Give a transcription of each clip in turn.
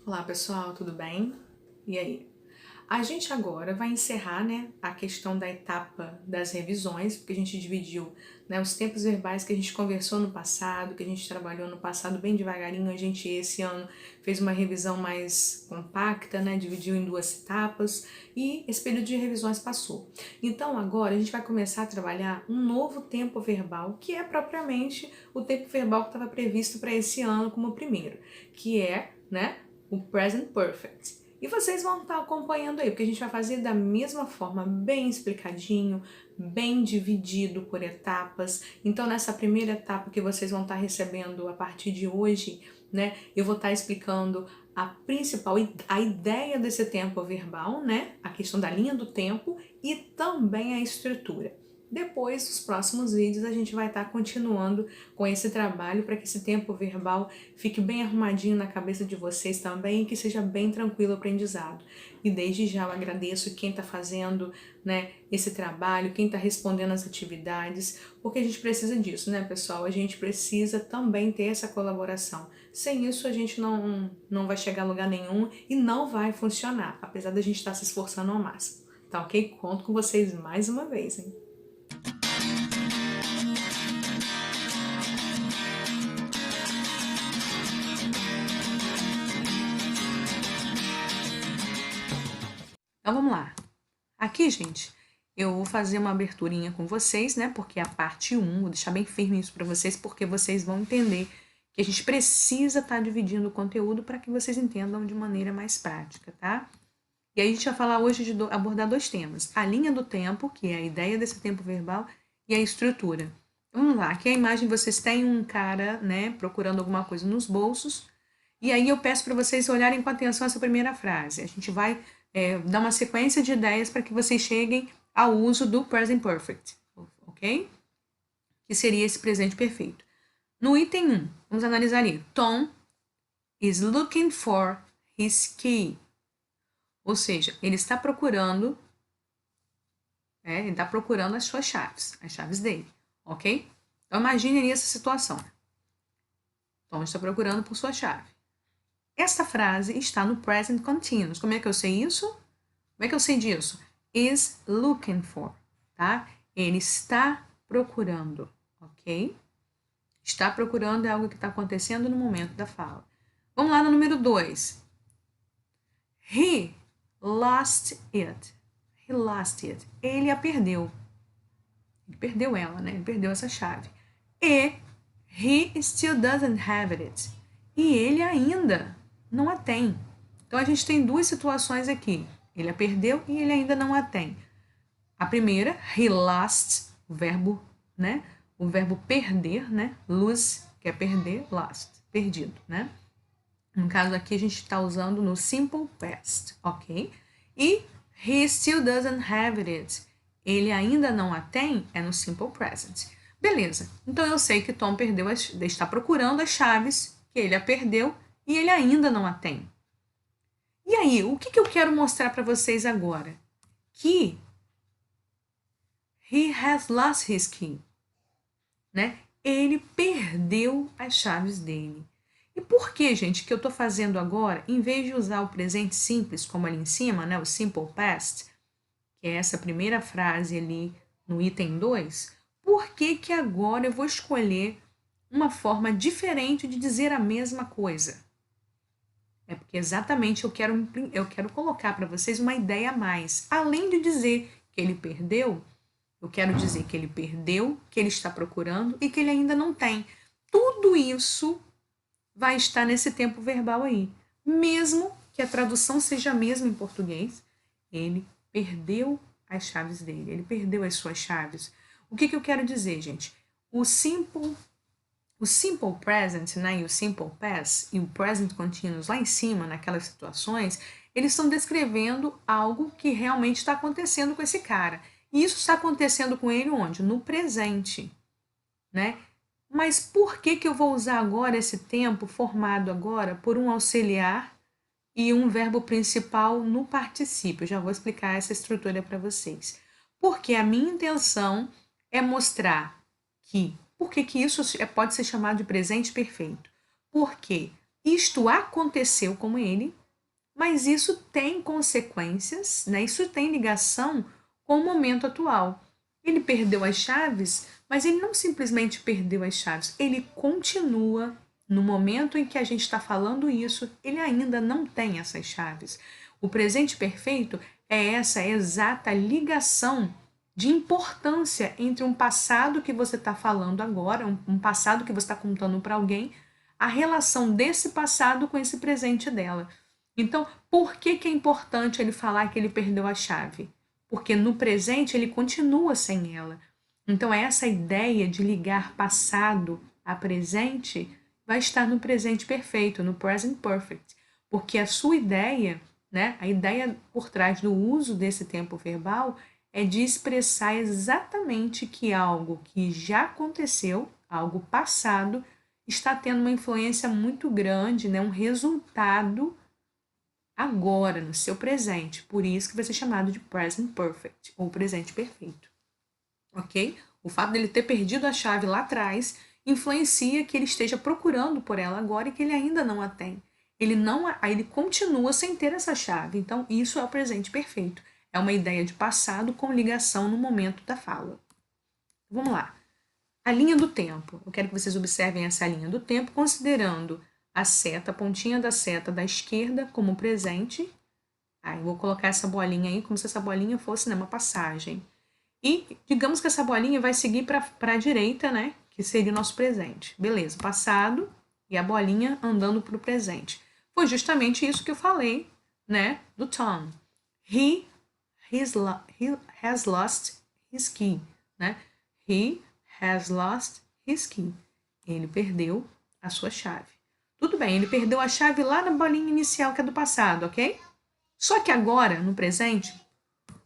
Olá pessoal, tudo bem? E aí? A gente agora vai encerrar, né, a questão da etapa das revisões, porque a gente dividiu, né, os tempos verbais que a gente conversou no passado, que a gente trabalhou no passado bem devagarinho. A gente esse ano fez uma revisão mais compacta, né, dividiu em duas etapas e esse período de revisões passou. Então agora a gente vai começar a trabalhar um novo tempo verbal, que é propriamente o tempo verbal que estava previsto para esse ano como primeiro, que é, né, o present perfect. E vocês vão estar acompanhando aí, porque a gente vai fazer da mesma forma, bem explicadinho, bem dividido por etapas. Então, nessa primeira etapa que vocês vão estar recebendo a partir de hoje, né, eu vou estar explicando a principal, a ideia desse tempo verbal, né, a questão da linha do tempo e também a estrutura. Depois, nos próximos vídeos, a gente vai estar continuando com esse trabalho para que esse tempo verbal fique bem arrumadinho na cabeça de vocês também e que seja bem tranquilo o aprendizado. E desde já eu agradeço quem está fazendo, né, esse trabalho, quem está respondendo as atividades, porque a gente precisa disso, né, pessoal? A gente precisa também ter essa colaboração. Sem isso, a gente não vai chegar a lugar nenhum e não vai funcionar, apesar da gente estar se esforçando ao máximo. Tá ok? Conto com vocês mais uma vez, hein? Então vamos lá. Aqui, gente, eu vou fazer uma aberturinha com vocês, né? Porque é a parte 1, vou deixar bem firme isso para vocês, porque vocês vão entender que a gente precisa estar dividindo o conteúdo para que vocês entendam de maneira mais prática, tá? E aí a gente vai falar hoje de abordar dois temas. A linha do tempo, que é a ideia desse tempo verbal, e a estrutura. Vamos lá, aqui a imagem vocês têm um cara, né, procurando alguma coisa nos bolsos, e aí eu peço para vocês olharem com atenção essa primeira frase. A gente vai dar uma sequência de ideias para que vocês cheguem ao uso do present perfect, ok? Que seria esse presente perfeito. No item 1, vamos analisar ali. Tom is looking for his key. Ou seja, ele está procurando, ele está procurando as suas chaves, as chaves dele, ok? Então imagine essa situação. Tom está procurando por sua chave. Esta frase está no present continuous. Como é que eu sei isso? Como é que eu sei disso? Is looking for, tá? Ele está procurando, ok? Está procurando é algo que está acontecendo no momento da fala. Vamos lá no número 2. He lost it. He lost it. Ele a perdeu. Ele perdeu ela, né? Ele perdeu essa chave. E he still doesn't have it. E ele ainda não a tem. Então a gente tem duas situações aqui. Ele a perdeu e ele ainda não a tem. A primeira, he lost, o verbo, né? O verbo perder, né? Lose, que é perder, lost, perdido, né? No caso aqui a gente está usando no simple past, ok? E he still doesn't have it. Ele ainda não a tem, é no simple present. Beleza, então eu sei que Tom está procurando as chaves, que ele a perdeu e ele ainda não a tem. E aí, o que eu quero mostrar para vocês agora? Que he has lost his key, né? Ele perdeu as chaves dele. E por que, gente, que eu estou fazendo agora, em vez de usar o presente simples, como ali em cima, né, o simple past, que é essa primeira frase ali no item 2, por que agora eu vou escolher uma forma diferente de dizer a mesma coisa? É porque exatamente eu quero colocar para vocês uma ideia a mais. Além de dizer que ele perdeu, eu quero dizer que ele perdeu, que ele está procurando e que ele ainda não tem. Tudo isso vai estar nesse tempo verbal aí. Mesmo que a tradução seja a mesma em português, ele perdeu as chaves dele, ele perdeu as suas chaves. O que eu quero dizer, gente? O simple present, né, e o simple past e o present continuous lá em cima, naquelas situações, eles estão descrevendo algo que realmente está acontecendo com esse cara. E isso está acontecendo com ele onde? No presente, né? Mas por que eu vou usar agora esse tempo formado agora por um auxiliar e um verbo principal no particípio? Eu já vou explicar essa estrutura para vocês. Porque a minha intenção é mostrar que por que isso pode ser chamado de presente perfeito? Porque isto aconteceu com ele, mas isso tem consequências, né? Isso tem ligação com o momento atual. Ele perdeu as chaves, mas ele não simplesmente perdeu as chaves, ele continua. No momento em que a gente está falando isso, ele ainda não tem essas chaves. O presente perfeito é essa exata ligação de importância entre um passado que você está falando agora, um passado que você está contando para alguém, a relação desse passado com esse presente dela. Então, por que é importante ele falar que ele perdeu a chave? Porque no presente ele continua sem ela. Então, essa ideia de ligar passado a presente vai estar no presente perfeito, no present perfect. Porque a sua ideia, né, a ideia por trás do uso desse tempo verbal é de expressar exatamente que algo que já aconteceu, algo passado, está tendo uma influência muito grande, né, um resultado agora, no seu presente. Por isso que vai ser chamado de present perfect, ou presente perfeito. Ok? O fato dele ter perdido a chave lá atrás influencia que ele esteja procurando por ela agora e que ele ainda não a tem. Ele continua sem ter essa chave. Então, isso é o presente perfeito. É uma ideia de passado com ligação no momento da fala. Vamos lá. A linha do tempo. Eu quero que vocês observem essa linha do tempo, considerando a seta, a pontinha da seta da esquerda como presente. Aí eu vou colocar essa bolinha aí como se essa bolinha fosse, né, uma passagem. E digamos que essa bolinha vai seguir para a direita, né, que seria o nosso presente. Beleza, passado e a bolinha andando para o presente. Foi justamente isso que eu falei, né, do Tom. He has lost his key, né? He has lost his key. Ele perdeu a sua chave. Tudo bem, ele perdeu a chave lá na bolinha inicial, que é do passado, ok? Só que agora, no presente,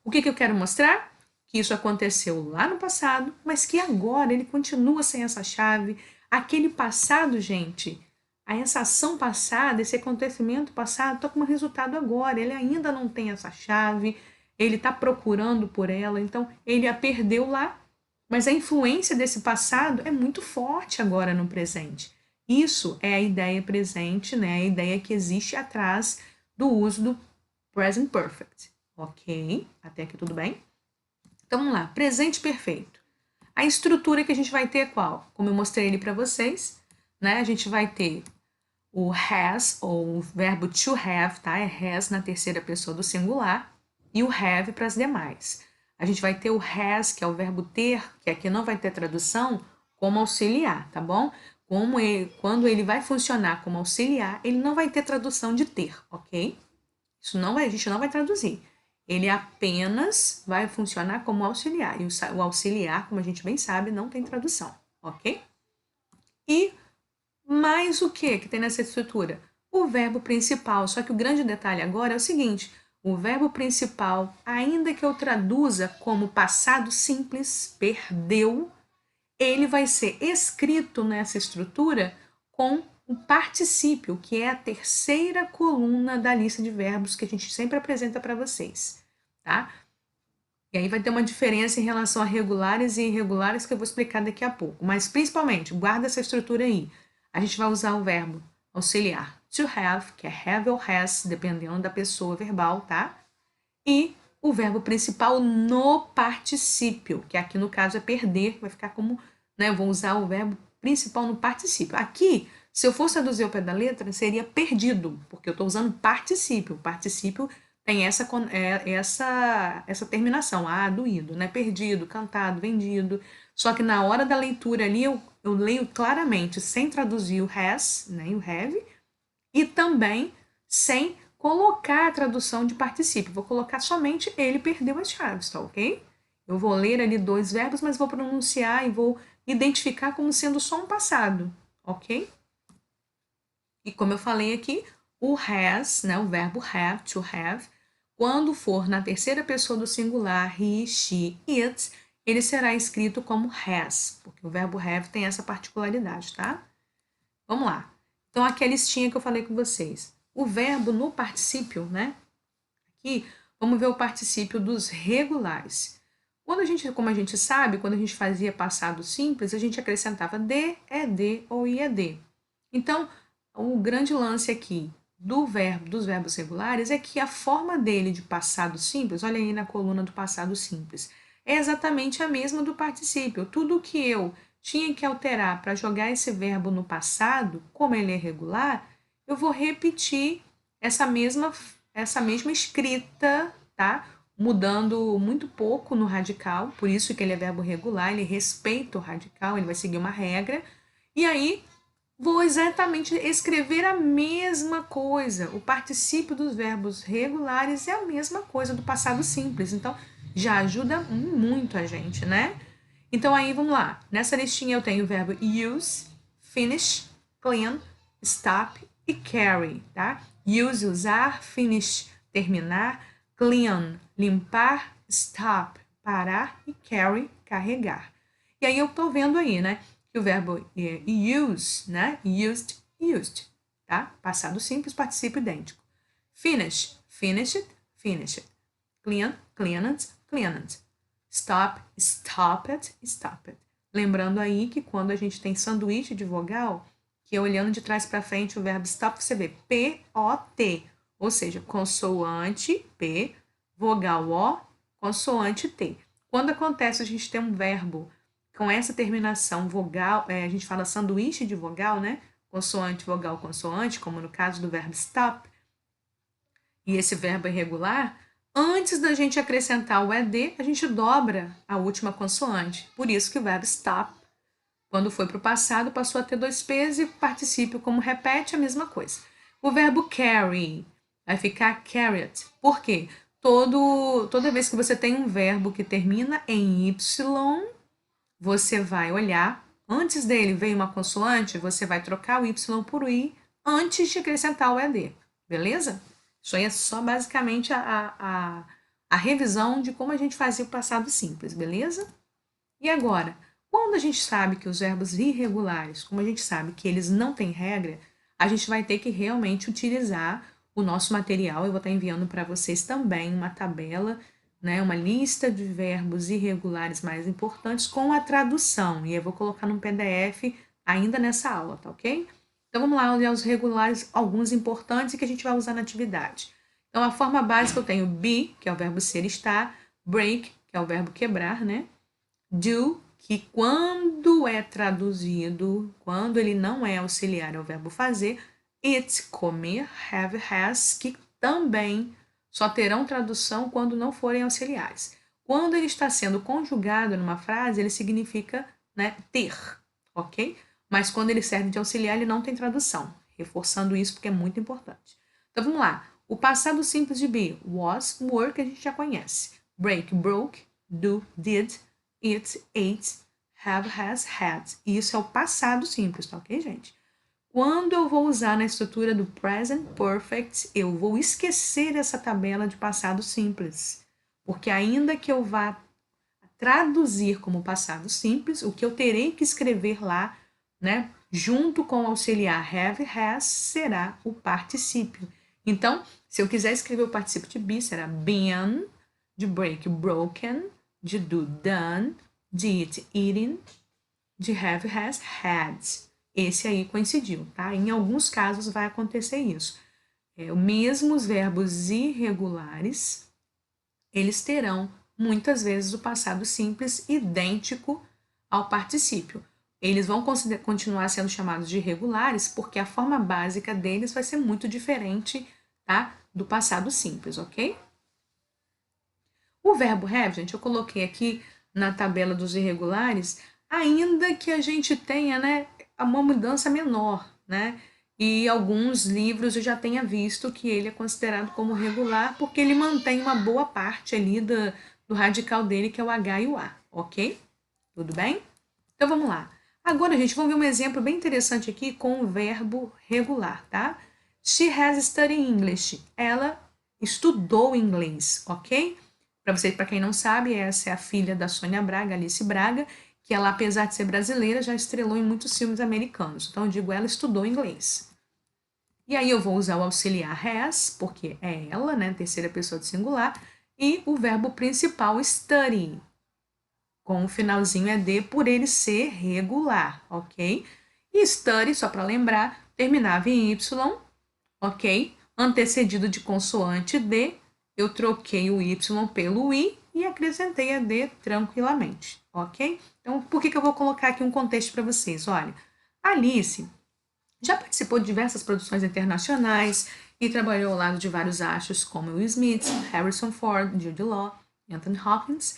o que eu quero mostrar? Que isso aconteceu lá no passado, mas que agora ele continua sem essa chave. Aquele passado, gente, essa ação passada, esse acontecimento passado, está como resultado agora. Ele ainda não tem essa chave, ele está procurando por ela, então ele a perdeu lá. Mas a influência desse passado é muito forte agora no presente. Isso é a ideia presente, né? A ideia que existe atrás do uso do present perfect. Ok? Até aqui tudo bem? Então vamos lá, presente perfeito. A estrutura que a gente vai ter é qual? Como eu mostrei ele para vocês, né? A gente vai ter o has, ou o verbo to have, tá? É has na terceira pessoa do singular, e o have para as demais. A gente vai ter o has, que é o verbo ter, que aqui não vai ter tradução, como auxiliar, tá bom? Quando ele vai funcionar como auxiliar, ele não vai ter tradução de ter, ok? A gente não vai traduzir. Ele apenas vai funcionar como auxiliar. E o auxiliar, como a gente bem sabe, não tem tradução, ok? E mais o que tem nessa estrutura? O verbo principal. Só que o grande detalhe agora é o seguinte: o verbo principal, ainda que eu traduza como passado simples, perdeu, ele vai ser escrito nessa estrutura com o particípio, que é a terceira coluna da lista de verbos que a gente sempre apresenta para vocês, tá? E aí vai ter uma diferença em relação a regulares e irregulares que eu vou explicar daqui a pouco. Mas principalmente, guarda essa estrutura aí. A gente vai usar o verbo auxiliar to have, que é have ou has, dependendo da pessoa verbal, tá? E o verbo principal no particípio, que aqui no caso é perder, vai ficar como, né? Eu vou usar o verbo principal no particípio. Aqui, se eu fosse traduzir ao pé da letra, seria perdido, porque eu estou usando particípio. O particípio tem essa terminação, do ido, né? Perdido, cantado, vendido. Só que na hora da leitura ali, eu leio claramente, sem traduzir o has, né? E o have, e também sem colocar a tradução de particípio. Vou colocar somente ele perdeu as chaves, tá ok? Eu vou ler ali dois verbos, mas vou pronunciar e vou identificar como sendo só um passado, ok? E como eu falei aqui, o has, né, o verbo have, to have, quando for na terceira pessoa do singular, he, she, it, ele será escrito como has, porque o verbo have tem essa particularidade, tá? Vamos lá. Então, aqui é a listinha que eu falei com vocês. O verbo no particípio, né? Aqui, vamos ver o particípio dos regulares. Como a gente sabe, quando a gente fazia passado simples, a gente acrescentava de, ed ou ied. Então, o grande lance aqui dos verbos regulares é que a forma dele de passado simples, olha aí na coluna do passado simples, é exatamente a mesma do particípio. Tudo que eu tinha que alterar para jogar esse verbo no passado, como ele é regular, eu vou repetir essa mesma escrita, tá? Mudando muito pouco no radical, por isso que ele é verbo regular, ele respeita o radical, ele vai seguir uma regra. E aí, vou exatamente escrever a mesma coisa. O particípio dos verbos regulares é a mesma coisa do passado simples. Então, já ajuda muito a gente, né? Então, aí, vamos lá. Nessa listinha eu tenho o verbo use, finish, clean, stop e carry, tá? Use, usar, finish, terminar, clean, limpar, stop, parar e carry, carregar. E aí eu tô vendo aí, né? Que o verbo use, né? Used, used, tá? Passado simples, particípio idêntico. Finish, finished, finished. Clean, cleaned, cleaned. Stop, stopped, stopped. Lembrando aí que quando a gente tem sanduíche de vogal, que é olhando de trás para frente o verbo stop, você vê P-O-T, ou seja, consoante P, vogal O, consoante T. Quando acontece a gente tem um verbo com essa terminação vogal, a gente fala sanduíche de vogal, né? Consoante, vogal, consoante, como no caso do verbo stop, e esse verbo é irregular, antes da gente acrescentar o ED, a gente dobra a última consoante. Por isso que o verbo stop, quando foi para o passado, passou a ter dois P's e particípio, como repete, a mesma coisa. O verbo carry vai ficar carried. Por quê? Toda vez que você tem um verbo que termina em Y, você vai olhar, antes dele veio uma consoante, você vai trocar o Y por I antes de acrescentar o ED, beleza? Isso aí é só basicamente a revisão de como a gente fazia o passado simples, beleza? E agora, quando a gente sabe que os verbos irregulares, como a gente sabe que eles não têm regra, a gente vai ter que realmente utilizar o nosso material. Eu vou estar enviando para vocês também uma tabela, né, uma lista de verbos irregulares mais importantes com a tradução. E eu vou colocar num PDF ainda nessa aula, tá ok? Então vamos lá olhar os regulares, alguns importantes e que a gente vai usar na atividade. Então a forma básica eu tenho be, que é o verbo ser, estar, break, que é o verbo quebrar, né? Do, que quando é traduzido, quando ele não é auxiliar ao verbo fazer, eat, comer, have, has, que também só terão tradução quando não forem auxiliares. Quando ele está sendo conjugado numa frase, ele significa, né, ter, ok? Mas quando ele serve de auxiliar, ele não tem tradução, reforçando isso porque é muito importante. Então vamos lá. O passado simples de be, was, were, que a gente já conhece. Break, broke, do, did, it, ate, have, has, had. Isso é o passado simples, tá ok, gente? Quando eu vou usar na estrutura do present perfect, eu vou esquecer essa tabela de passado simples. Porque ainda que eu vá traduzir como passado simples, o que eu terei que escrever lá, né, junto com o auxiliar have, has, será o particípio. Então, se eu quiser escrever o particípio de be, será been, de break, broken, de do, done, de eat, eaten, de have, has, had. Esse aí coincidiu, tá? Em alguns casos vai acontecer isso. Mesmo os verbos irregulares, eles terão muitas vezes o passado simples idêntico ao particípio. Eles vão continuar sendo chamados de irregulares porque a forma básica deles vai ser muito diferente, tá, do passado simples, ok? O verbo have, gente, eu coloquei aqui na tabela dos irregulares, ainda que a gente tenha, né, uma mudança menor, né? E alguns livros eu já tenha visto que ele é considerado como regular porque ele mantém uma boa parte ali do radical dele, que é o H e o A, ok? Tudo bem? Então vamos lá. Agora, gente, vamos ver um exemplo bem interessante aqui com o verbo regular, tá? She has studied English. Ela estudou inglês, ok? Para quem não sabe, essa é a filha da Sônia Braga, Alice Braga, que ela, apesar de ser brasileira, já estrelou em muitos filmes americanos. Então, eu digo, ela estudou inglês. E aí eu vou usar o auxiliar has, porque é ela, né, terceira pessoa de singular, e o verbo principal study, com o finalzinho ED, por ele ser regular, ok? E study, só para lembrar, terminava em Y, ok? Antecedido de consoante D, eu troquei o Y pelo I e acrescentei a D tranquilamente, ok? Então, por que eu vou colocar aqui um contexto para vocês? Olha, Alice já participou de diversas produções internacionais e trabalhou ao lado de vários astros como Will Smith, Harrison Ford, Jude Law, Anthony Hopkins.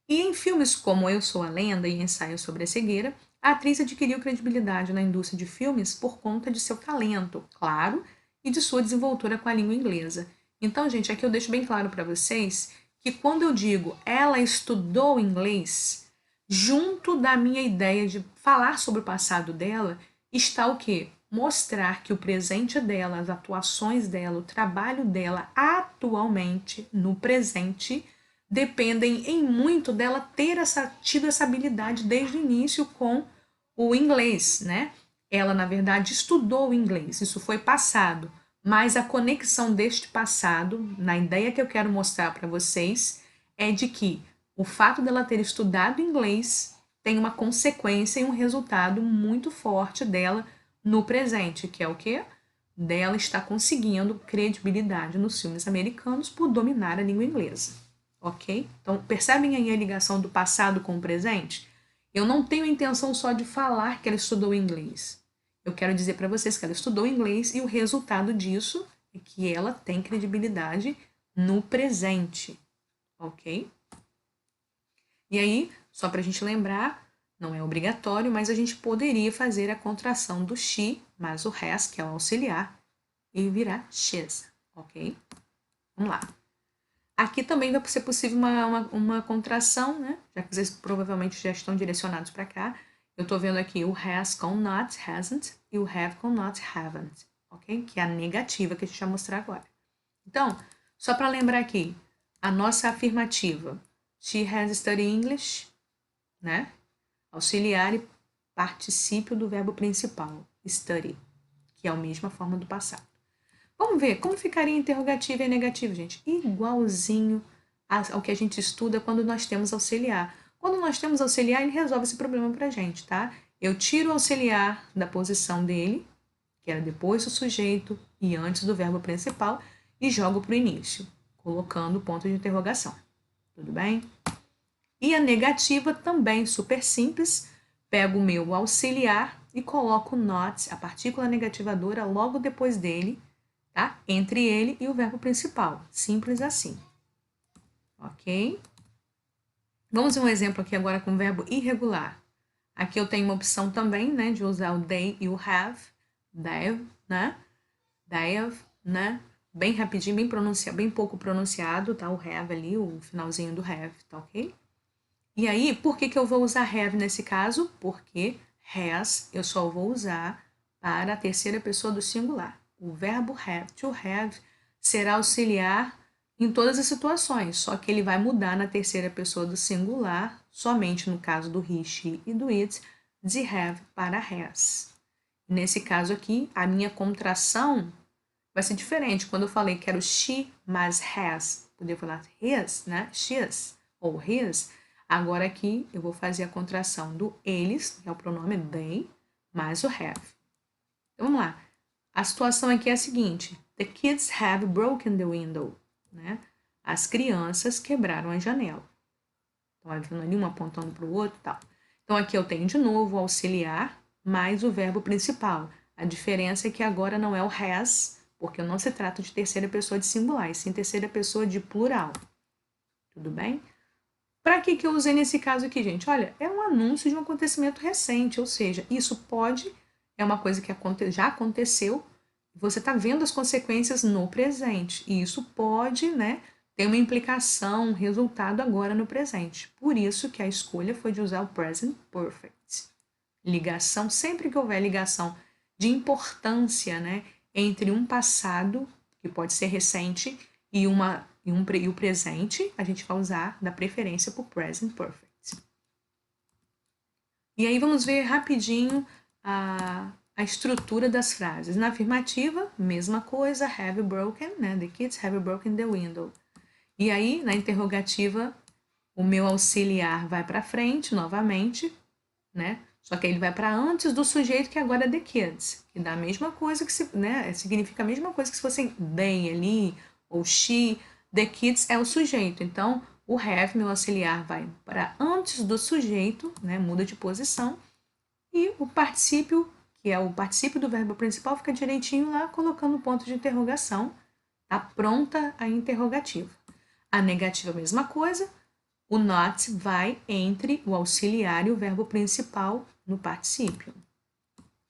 E em filmes como Eu Sou a Lenda e Ensaio sobre a Cegueira, a atriz adquiriu credibilidade na indústria de filmes por conta de seu talento, claro, e de sua desenvoltura com a língua inglesa. Então, gente, aqui eu deixo bem claro para vocês que quando eu digo ela estudou inglês, junto da minha ideia de falar sobre o passado dela, está o quê? Mostrar que o presente dela, as atuações dela, o trabalho dela atualmente, no presente, dependem em muito dela ter tido essa habilidade desde o início com o inglês, né? Ela, na verdade, estudou o inglês, isso foi passado, mas a conexão deste passado, na ideia que eu quero mostrar para vocês, é de que o fato dela ter estudado inglês tem uma consequência e um resultado muito forte dela no presente, que é o quê? Dela está conseguindo credibilidade nos filmes americanos por dominar a língua inglesa. Ok? Então, percebem aí a ligação do passado com o presente? Eu não tenho a intenção só de falar que ela estudou inglês. Eu quero dizer para vocês que ela estudou inglês e o resultado disso é que ela tem credibilidade no presente. Ok? E aí, só para a gente lembrar, não é obrigatório, mas a gente poderia fazer a contração do she mais o has, que é o auxiliar, e virar she's. Ok? Vamos lá. Aqui também vai ser possível uma contração, né? Já que vocês provavelmente já estão direcionados para cá. Eu estou vendo aqui o has com not, hasn't, e o have com not, haven't, ok? Que é a negativa que a gente vai mostrar agora. Então, só para lembrar aqui, a nossa afirmativa, she has studied English, né? Auxiliar e particípio do verbo principal, study, que é a mesma forma do passado. Vamos ver como ficaria interrogativo e negativo, gente. Igualzinho ao que a gente estuda quando nós temos auxiliar. Quando nós temos auxiliar, ele resolve esse problema pra gente, tá? Eu tiro o auxiliar da posição dele, que era depois do sujeito e antes do verbo principal, e jogo pro início, colocando o ponto de interrogação. Tudo bem? E a negativa também super simples. Pego o meu auxiliar e coloco not, a partícula negativadora, logo depois dele, tá? Entre ele e o verbo principal. Simples assim. Ok? Vamos ver um exemplo aqui agora com o verbo irregular. Aqui eu tenho uma opção também, né, de usar o they e o have. They've, né? They've, né? Bem rapidinho, bem pouco pronunciado, tá? O have ali, o finalzinho do have, tá ok? E aí, por que eu vou usar have nesse caso? Porque has eu só vou usar para a terceira pessoa do singular. O verbo have, to have, será auxiliar em todas as situações, só que ele vai mudar na terceira pessoa do singular, somente no caso do he, she e do it, de have para has. Nesse caso aqui, a minha contração vai ser diferente. Quando eu falei que era o she mais has, poderia falar his, né? She's ou his. Agora aqui eu vou fazer a contração do eles, que é o pronome they, mais o have. Então vamos lá. A situação aqui é a seguinte: the kids have broken the window, né? As crianças quebraram a janela. Então, vendo ali um apontando para o outro e tal. Então, aqui eu tenho de novo o auxiliar mais o verbo principal. A diferença é que agora não é o has, porque não se trata de terceira pessoa de singular, e sim terceira pessoa de plural. Tudo bem? Para que eu usei nesse caso aqui, gente? Olha, é um anúncio de um acontecimento recente, ou seja, isso é uma coisa que já aconteceu, você está vendo as consequências no presente, e isso pode, né, ter uma implicação, um resultado agora no presente. Por isso que a escolha foi de usar o present perfect. Ligação, sempre que houver ligação de importância, né, entre um passado, que pode ser recente, e o presente, a gente vai usar da preferência por present perfect. E aí vamos ver rapidinho a estrutura das frases. Na afirmativa, mesma coisa, have broken, né? The kids have broken the window. E aí, na interrogativa, o meu auxiliar vai para frente novamente, né? Só que ele vai para antes do sujeito, que agora é the kids, que dá a mesma coisa que né, significa a mesma coisa que se fosse they ali ou she. The kids é o sujeito. Então, o have, meu auxiliar, vai para antes do sujeito, né, muda de posição, e o particípio, que é o particípio do verbo principal, fica direitinho lá colocando o ponto de interrogação. Tá pronta a interrogativa. A negativa, a mesma coisa. O not vai entre o auxiliar e o verbo principal no particípio.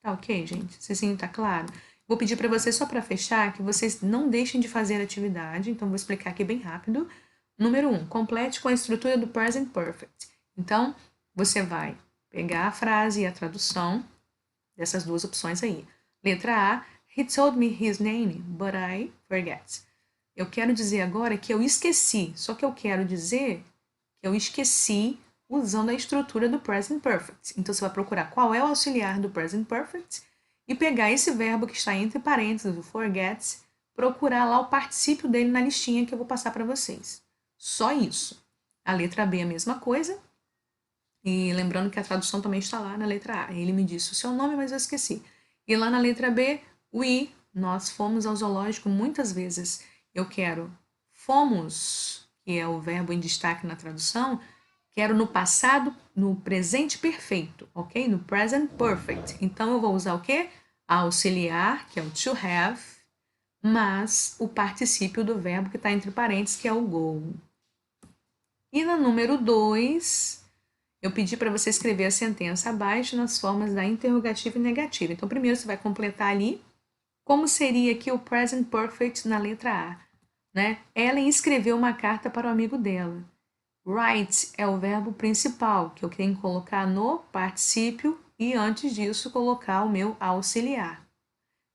Tá ok, gente? Se assim tá claro? Vou pedir para vocês, só para fechar, que vocês não deixem de fazer a atividade. Então, vou explicar aqui bem rápido. Número 1, complete com a estrutura do present perfect. Então, você vai pegar a frase e a tradução dessas duas opções aí. Letra A, he told me his name, but I forget. Eu quero dizer agora que eu esqueci, só que eu quero dizer que eu esqueci usando a estrutura do present perfect. Então, você vai procurar qual é o auxiliar do present perfect e pegar esse verbo que está entre parênteses, o forget, procurar lá o particípio dele na listinha que eu vou passar para vocês. Só isso. A letra B é a mesma coisa. E lembrando que a tradução também está lá na letra A. Ele me disse o seu nome, mas eu esqueci. E lá na letra B, nós fomos ao zoológico muitas vezes. Eu quero fomos, que é o verbo em destaque na tradução, quero no passado, no presente perfeito, ok? No present perfect. Então, eu vou usar o quê? A auxiliar, que é o to have, mas o particípio do verbo que está entre parênteses, que é o go. E na número 2, eu pedi para você escrever a sentença abaixo nas formas da interrogativa e negativa. Então, primeiro você vai completar ali como seria aqui o present perfect na letra A. Né? Ellen escreveu uma carta para o amigo dela. Write é o verbo principal, que eu tenho que colocar no particípio e antes disso colocar o meu auxiliar.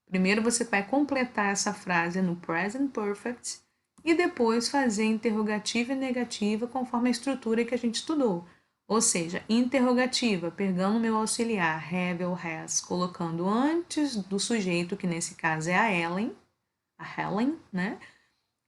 Primeiro você vai completar essa frase no present perfect e depois fazer interrogativa e negativa conforme a estrutura que a gente estudou. Ou seja, interrogativa, pegando o meu auxiliar, have ou has, colocando antes do sujeito, que nesse caso é a Helen, né?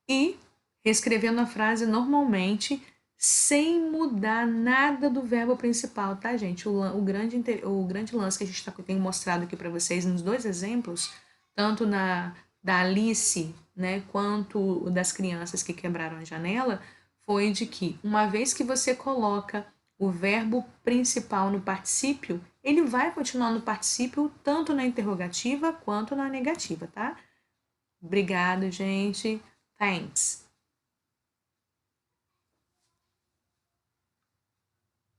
E reescrevendo a frase normalmente, sem mudar nada do verbo principal, tá, gente? O grande lance que a gente tem mostrado aqui para vocês nos dois exemplos, tanto da Alice, né, quanto das crianças que quebraram a janela, foi de que, uma vez que você coloca o verbo principal no particípio, ele vai continuar no particípio tanto na interrogativa quanto na negativa, tá? Obrigado, gente. Thanks.